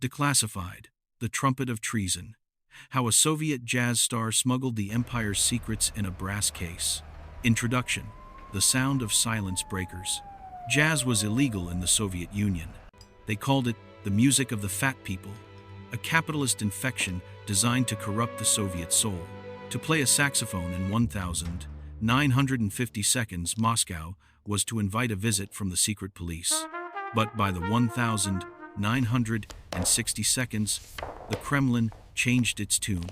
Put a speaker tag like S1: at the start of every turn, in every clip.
S1: Declassified, the Trumpet of Treason. How a Soviet jazz star smuggled the empire's secrets in a brass case. Introduction. The sound of silence breakers. Jazz was illegal in the Soviet Union. They called it the music of the fat people, a capitalist infection designed to corrupt the Soviet soul. To play a saxophone in 1,950 seconds, Moscow was to invite a visit from the secret police. But by the 1,960 seconds, the Kremlin changed its tune.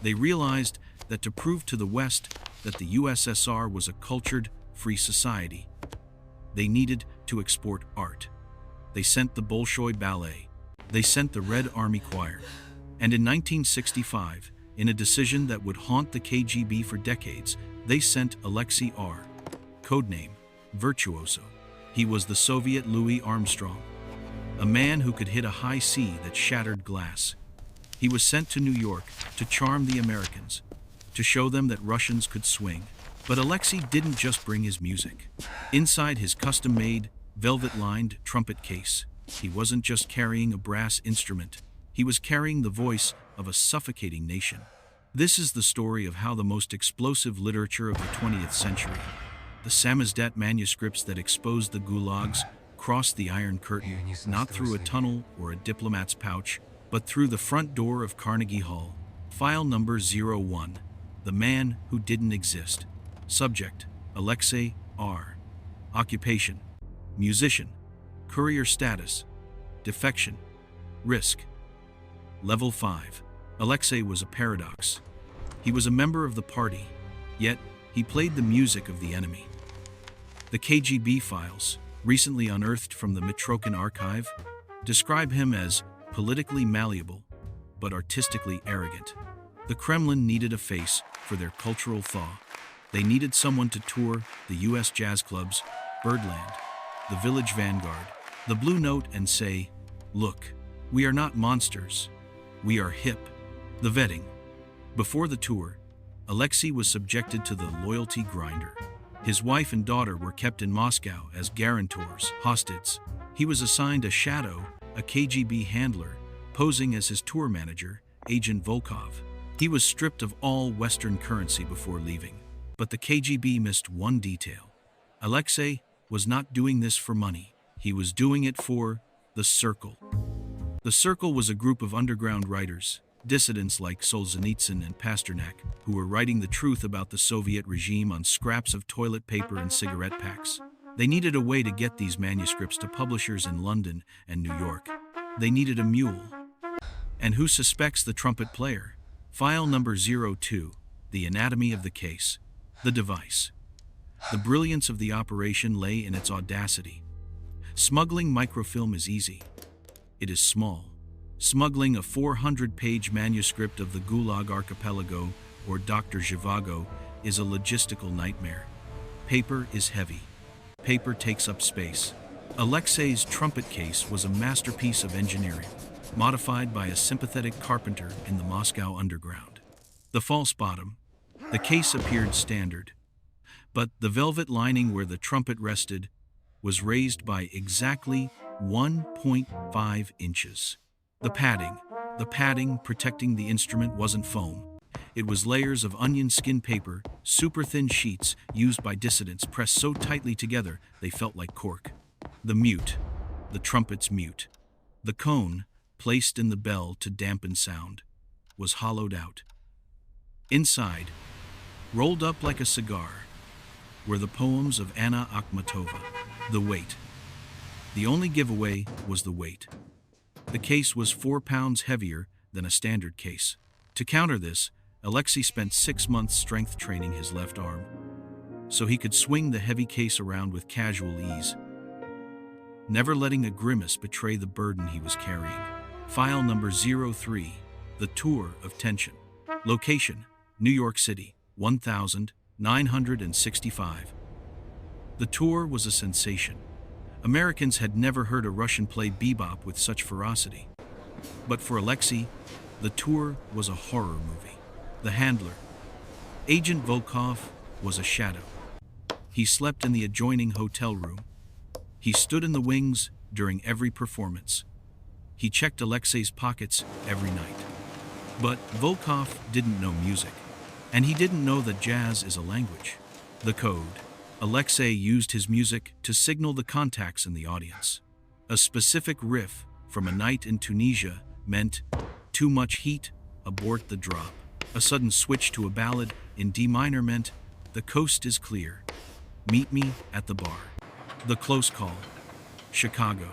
S1: They realized that to prove to the West that the USSR was a cultured, free society, they needed to export art. They sent the Bolshoi Ballet. They sent the Red Army Choir. And in 1965, in a decision that would haunt the KGB for decades, they sent Alexei R, codename VIRTUOSO. He was the Soviet Louis Armstrong, a man who could hit a high C that shattered glass. He was sent to New York to charm the Americans, to show them that Russians could swing. But Alexei didn't just bring his music. Inside his custom-made, velvet-lined trumpet case, he wasn't just carrying a brass instrument. He was carrying the voice of a suffocating nation. This is the story of how the most explosive literature of the 20th century, the Samizdat manuscripts that exposed the gulags, crossed the Iron Curtain, not through a tunnel or a diplomat's pouch, but through the front door of Carnegie Hall. File number 01, The Man Who Didn't Exist. Subject, Alexei R. Occupation, musician. Courier status, defection. Risk, level 5. Alexei was a paradox. He was a member of the party, yet he played the music of the enemy. The KGB files, recently unearthed from the Mitrokhin archive, describe him as politically malleable, but artistically arrogant. The Kremlin needed a face for their cultural thaw. They needed someone to tour the U.S. jazz clubs, Birdland, the Village Vanguard, the Blue Note, and say, "Look, we are not monsters. We are hip." The vetting. Before the tour, Alexei was subjected to the loyalty grinder. His wife and daughter were kept in Moscow as guarantors, hostages. He was assigned a shadow, a KGB handler, posing as his tour manager, Agent Volkov. He was stripped of all Western currency before leaving. But the KGB missed one detail. Alexei was not doing this for money. He was doing it for the Circle. The Circle was a group of underground writers, dissidents like Solzhenitsyn and Pasternak, who were writing the truth about the Soviet regime on scraps of toilet paper and cigarette packs. They needed a way to get these manuscripts to publishers in London and New York. They needed a mule. And who suspects the trumpet player? File number 02, The Anatomy of the Case. The device. The brilliance of the operation lay in its audacity. Smuggling microfilm is easy. It is small. Smuggling a 400-page manuscript of the Gulag Archipelago or Dr. Zhivago is a logistical nightmare. Paper is heavy. Paper takes up space. Alexei's trumpet case was a masterpiece of engineering, modified by a sympathetic carpenter in the Moscow underground. The false bottom. The case appeared standard, but the velvet lining where the trumpet rested was raised by exactly 1.5 inches. The padding protecting the instrument wasn't foam. It was layers of onion skin paper, super thin sheets used by dissidents pressed so tightly together they felt like cork. The mute, the trumpet's mute. The cone, placed in the bell to dampen sound, was hollowed out. Inside, rolled up like a cigar, were the poems of Anna Akhmatova. The weight. The only giveaway was the weight. The case was 4 pounds heavier than a standard case. To counter this, Alexei spent 6 months strength training his left arm, so he could swing the heavy case around with casual ease, never letting a grimace betray the burden he was carrying. File number 03, The Tour of Tension. Location, New York City, 1,965. The tour was a sensation. Americans had never heard a Russian play bebop with such ferocity. But for Alexei, the tour was a horror movie. The handler, Agent Volkov, was a shadow. He slept in the adjoining hotel room. He stood in the wings during every performance. He checked Alexei's pockets every night. But Volkov didn't know music, and he didn't know that jazz is a language. The code. Alexei used his music to signal the contacts in the audience. A specific riff from A Night in Tunisia meant too much heat, abort the drop. A sudden switch to a ballad in D minor meant the coast is clear. Meet me at the bar. The close call. Chicago.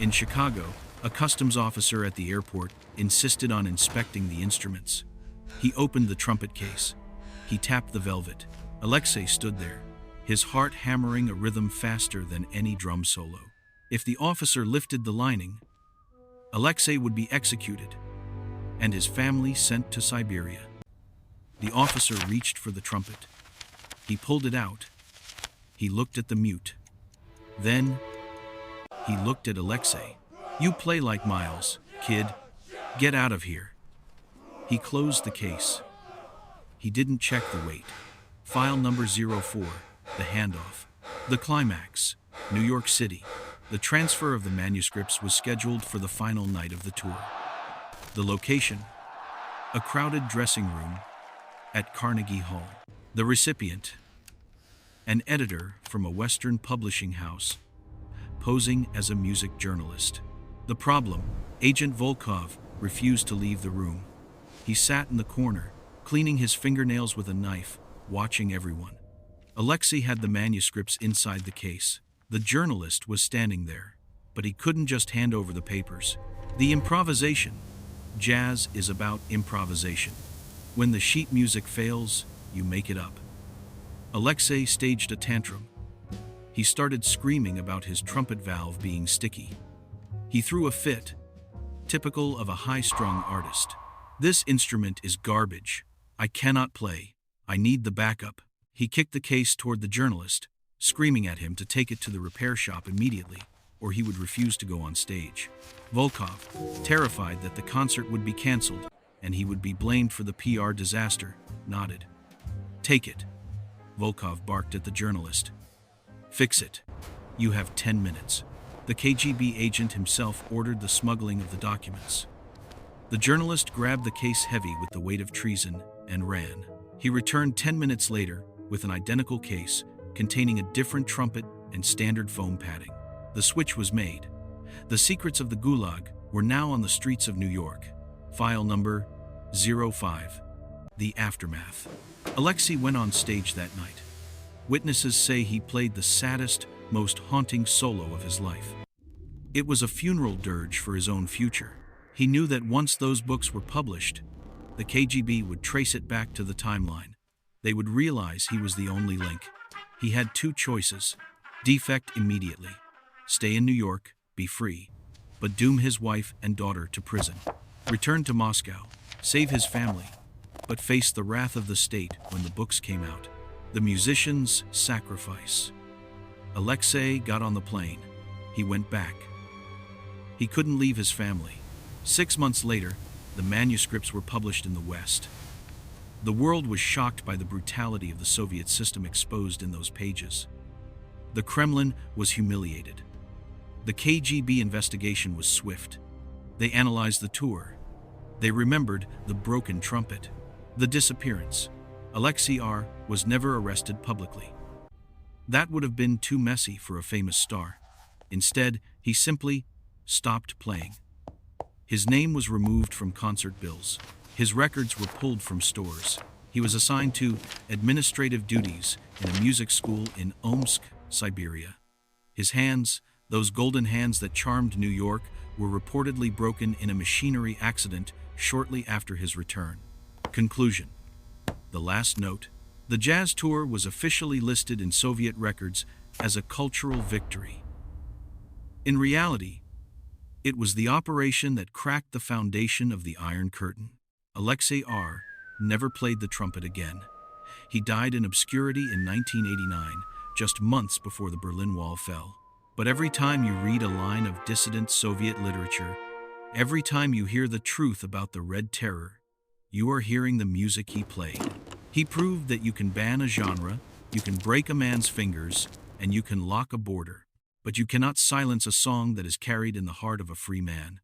S1: In Chicago, a customs officer at the airport insisted on inspecting the instruments. He opened the trumpet case. He tapped the velvet. Alexei stood there, his heart hammering a rhythm faster than any drum solo. If the officer lifted the lining, Alexei would be executed, and his family sent to Siberia. The officer reached for the trumpet. He pulled it out. He looked at the mute. Then, he looked at Alexei. You play like Miles, kid. Get out of here. He closed the case. He didn't check the weight. File number 04, the handoff. The climax, New York City. The transfer of the manuscripts was scheduled for the final night of the tour. The location, a crowded dressing room at Carnegie Hall. The recipient, an editor from a Western publishing house, posing as a music journalist. The problem, Agent Volkov refused to leave the room. He sat in the corner, cleaning his fingernails with a knife, watching everyone. Alexei had the manuscripts inside the case. The journalist was standing there, but he couldn't just hand over the papers. The improvisation. Jazz is about improvisation. When the sheet music fails, you make it up. Alexei staged a tantrum. He started screaming about his trumpet valve being sticky. He threw a fit, typical of a high-strung artist. This instrument is garbage. I cannot play. I need the backup. He kicked the case toward the journalist, screaming at him to take it to the repair shop immediately, or he would refuse to go on stage. Volkov, terrified that the concert would be canceled and he would be blamed for the PR disaster, nodded. Take it. Volkov barked at the journalist. Fix it. You have 10 minutes. The KGB agent himself ordered the smuggling of the documents. The journalist grabbed the case heavy with the weight of treason and ran. He returned 10 minutes later with an identical case containing a different trumpet and standard foam padding. The switch was made. The secrets of the Gulag were now on the streets of New York. File number 05. The aftermath. Alexei went on stage that night. Witnesses say he played the saddest, most haunting solo of his life. It was a funeral dirge for his own future. He knew that once those books were published, the KGB would trace it back to the timeline. They would realize he was the only link. He had two choices: defect immediately, stay in New York, be free, but doom his wife and daughter to prison, return to Moscow, save his family, but face the wrath of the state when the books came out. The musician's sacrifice. Alexei got on the plane. He went back. He couldn't leave his family. 6 months later, the manuscripts were published in the West. The world was shocked by the brutality of the Soviet system exposed in those pages. The Kremlin was humiliated. The KGB investigation was swift. They analyzed the tour. They remembered the broken trumpet, the disappearance. Alexei R was never arrested publicly. That would have been too messy for a famous star. Instead, he simply stopped playing. His name was removed from concert bills. His records were pulled from stores. He was assigned to administrative duties in a music school in Omsk, Siberia. His hands, those golden hands that charmed New York, were reportedly broken in a machinery accident shortly after his return. Conclusion. The last note. The jazz tour was officially listed in Soviet records as a cultural victory. In reality, it was the operation that cracked the foundation of the Iron Curtain. Alexei R never played the trumpet again. He died in obscurity in 1989, just months before the Berlin Wall fell. But every time you read a line of dissident Soviet literature, every time you hear the truth about the Red Terror, you are hearing the music he played. He proved that you can ban a genre, you can break a man's fingers, and you can lock a border, but you cannot silence a song that is carried in the heart of a free man.